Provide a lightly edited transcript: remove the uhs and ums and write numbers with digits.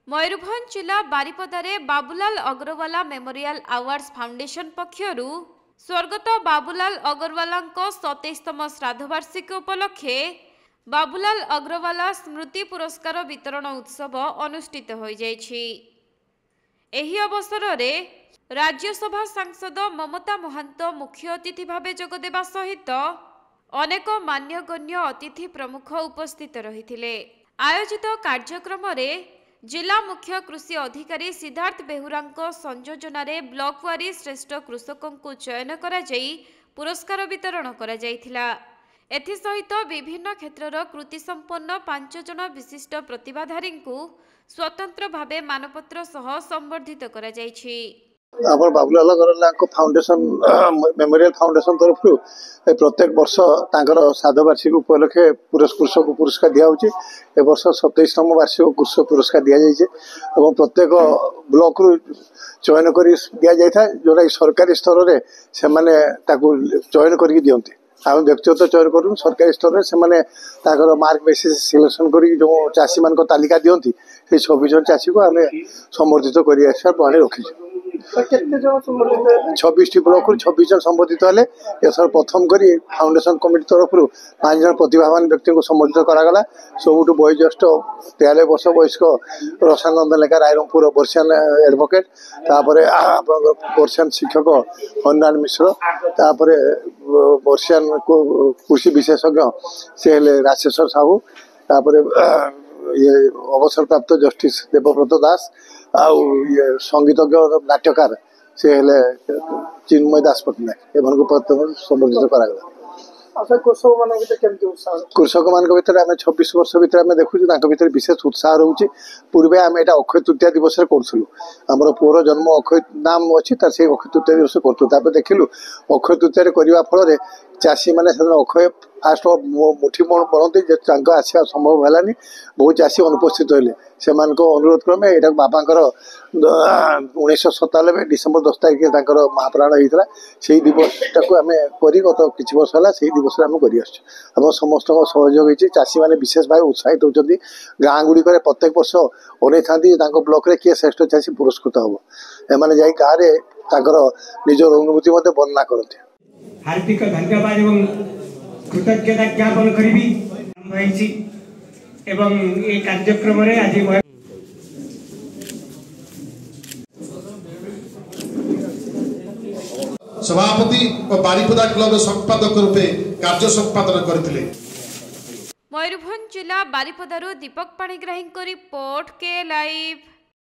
मयूरभंज जिला बारिपदारे Babulal Agrawala memorial awards foundation पक्षरु स्वर्गत बाबूलाल अग्रवाला 27तम श्राद्धवार्षिकी उपलक्षे बाबूलाल अग्रवाला स्मृति पुरस्कार वितरण उत्सव अनुष्ठित हो जाइछि। एही अवसर में राज्यसभा सांसद ममता महांत मुख्य अतिथि भाव जोगदेवा सहित अनेक मान्यगण्य अतिथि प्रमुख उपस्थित रहिथिले। आयोजित कार्यक्रम में जिला मुख्य कृषि अधिकारी सिद्धार्थ बेहुरा संयोजन ब्लॉक वारी श्रेष्ठ कृषकों को चयन करा जाई पुरस्कार वितरण करा जाइथिला। एथिसहित विभिन्न क्षेत्रर कृति संपन्न 5 जन विशिष्ट प्रतिभाधारी को स्वतंत्र भावे मानपत्र सह संबर्धित करा जाइछि। आम Babulal Agrawala foundation memorial foundation तरफ प्रत्येक वर्ष श्राद्धवार्षिक उपलक्षे कृषक पुरस्कार दिखाई। ए वर्ष 27तम वार्षिक कृषक पुरस्कार दि जाइए और प्रत्येक ब्लॉक रु चयन कर दि जाए जोटा सरकारी स्तर में से चयन कर दिखती। आम व्यक्तिगत चयन करूँ सरकारी स्तर में मार्क बेसिस सिलेक्शन कर जो चाषी मान तालिका दिखती से 26 जन चाषी को आम संबर्धित कर रखी। 26 ब्लॉक 26 जन संबोधित हेले एसर प्रथम करी फाउंडेशन कमिटी तरफ 5 जन प्रतिभावान व्यक्ति को संबोधित करागला। सबुठ वयोज्येष्ठ 43 वर्ष वयस्क रसानंद लेखा रायरंगपुर बर्षियान एडवोकेट बर्षियान शिक्षक हनुमान मिश्र बर्षियान कृषि विशेषज्ञ से राजेश्वर साहू ये अवसर प्राप्त जस्टिस देवव्रत दास आउ ये संगीतज्ञ नाट्यकार से चिन्मय दास पट्टनायक एम संबर्धित करागला। कृषक मान भर आम 26 वर्ष भर आम देखु भर विशेष उत्साह रोचे। पूर्वे आम यहाँ अक्षय तृतीया दिवस करूँ आमर पुअर जन्म अक्षय नाम अच्छी तार से अक्षय तृतीया दिवस करूँ देखिलु अक्षय तृतीया करने फल चाषी मैंने अक्षय फास्ट मुठी बनते आसवा संभव है बहुत चाषी अनुपस्थित होते से अनुरोध क्रमे यहाँ बाबांकर 1997 डिसेम्बर 10 तारिख महाप्राण होता से दिवस आम कर गत कि वर्ष है से दिवस आम कर समस्त सहयोग होती। चाषी मैंने विशेष भाव उत्साहित होती। गाँ गुड़िक प्रत्येक वर्ष अने था ब्लॉक में किए श्रेष्ठ चाषी पुरस्कृत हम एम जा गाँव में निजर अनुभूति वर्णना करते। हार्दिक धन्यवाद एवं कृतज्ञता ज्ञापन करी एवं ये कार्यक्रम आज सभापति और बारिपदा क्लब संपादक रूपे कार्य संपादन करथिले। मयूरभंज जिला बारिपदारु दीपक पाणिग्राही रिपोर्ट के लाइव।